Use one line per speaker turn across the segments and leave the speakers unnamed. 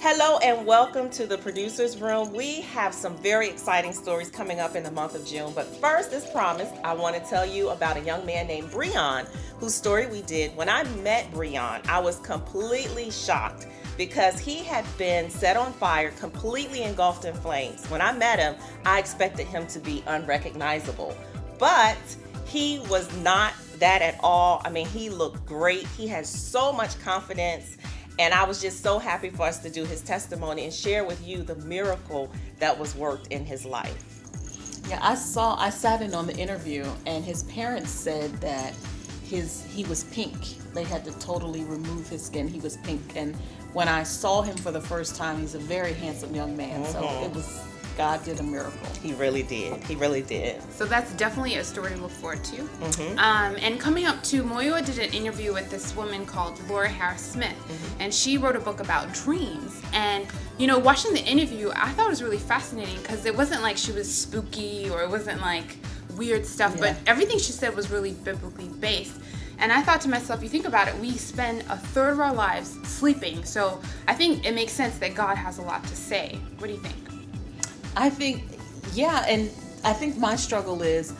Hello and welcome to the Producer's Room. We have some very exciting stories coming up in the month of June. But first, as promised, I want to tell you about a young man named Brehon, whose story we did. When I met Brehon, I was completely shocked because he had been set on fire, completely engulfed in flames. When I met him, I expected him to be unrecognizable. But he was not that at all. I mean, he looked great. He has so much confidence. And I was just so happy for us to do his testimony and share with you the miracle that was worked in his life.
Yeah, I sat in on the interview, and his parents said that he was pink. They had to totally remove his skin. He was pink. And when I saw him for the first time, he's a very handsome young man. So God did a miracle.
He really did. He really did.
So that's definitely a story to look forward to. And coming up too, Moyoa did an interview with this woman called Laura Harris Smith, and she wrote a book about dreams. And you know, watching the interview, I thought it was really fascinating because it wasn't like she was spooky or it wasn't like weird stuff, but everything she said was really biblically based. And I thought to myself, you think about it, we spend a third of our lives sleeping. So I think it makes sense that God has a lot to say. What do you think?
I think, and I think my struggle is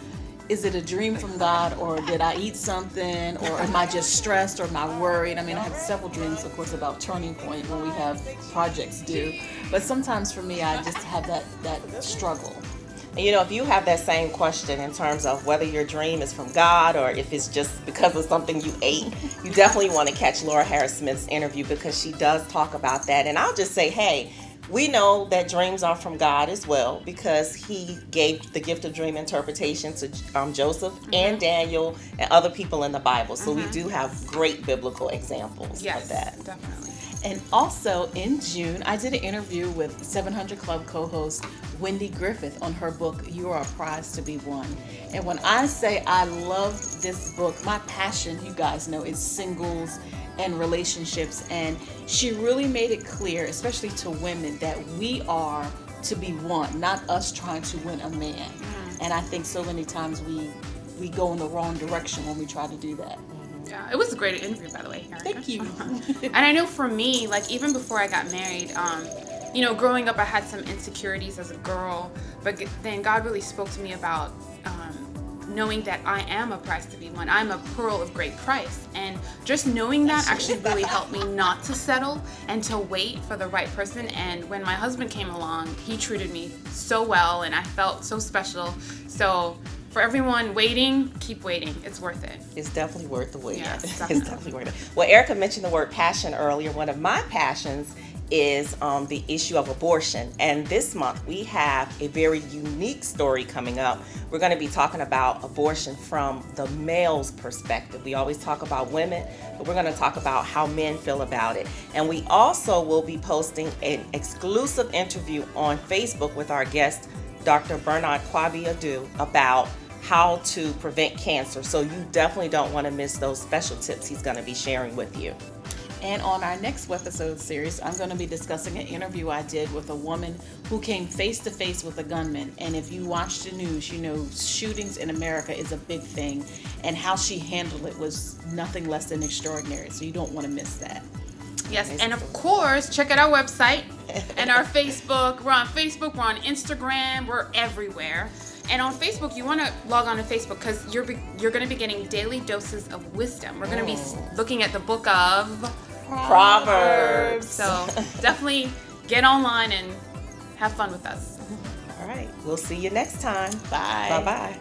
it a dream from God, or did I eat something, or am I just stressed, or am I worried? I mean, I have several dreams, of course, about turning point when we have projects due, but sometimes for me, I just have that struggle.
And you know, if you have that same question in terms of whether your dream is from God or if it's just because of something you ate, you definitely want to catch Laura Harris Smith's interview because she does talk about that. And I'll just say, hey, we know that dreams are from God as well because he gave the gift of dream interpretation to Joseph and Daniel and other people in the Bible. So we do have great biblical examples of that.
Definitely.
And also in June, I did an interview with 700 Club co-host Wendy Griffith on her book, You Are a Prize to Be Won. And when I say I love this book, my passion, you guys know, is singles and relationships, and she really made it clear, especially to women, that we are to be won, not us trying to win a man. And I think so many times we go in the wrong direction when we try to do that.
Yeah, it was a great interview, by the way, Erica.
Thank you.
And I know for me, like even before I got married, you know, growing up I had some insecurities as a girl, but then God really spoke to me about knowing that I am a prize to be won. I'm a pearl of great price. And just knowing that actually really helped me not to settle and to wait for the right person. And when my husband came along, he treated me so well and I felt so special. So for everyone waiting, keep waiting. It's worth it.
It's definitely worth the wait.
Yes,
It's
definitely.
definitely worth it. Well, Erica mentioned the word passion earlier. One of my passions is the issue of abortion. And this month we have a very unique story coming up. We're going to be talking about abortion from the male's perspective. We always talk about women, but we're going to talk about how men feel about it. And we also will be posting an exclusive interview on Facebook with our guest, Dr. Bernard Kwabi-Adu, about how to prevent cancer. So you definitely don't want to miss those special tips he's going to be sharing with you.
And on our next Webisode series, I'm going to be discussing an interview I did with a woman who came face to face with a gunman. And if you watch the news, you know shootings in America is a big thing. And how she handled it was nothing less than extraordinary. So you don't want to miss that.
Yes, and of course, check out our website and our Facebook. We're on Facebook, we're on Instagram, we're everywhere. And on Facebook, you want to log on to Facebook because you're going to be getting daily doses of wisdom. We're going to be looking at the book of
Proverbs.
So definitely get online and have fun with us.
All right. We'll see you next time.
Bye.
Bye-bye.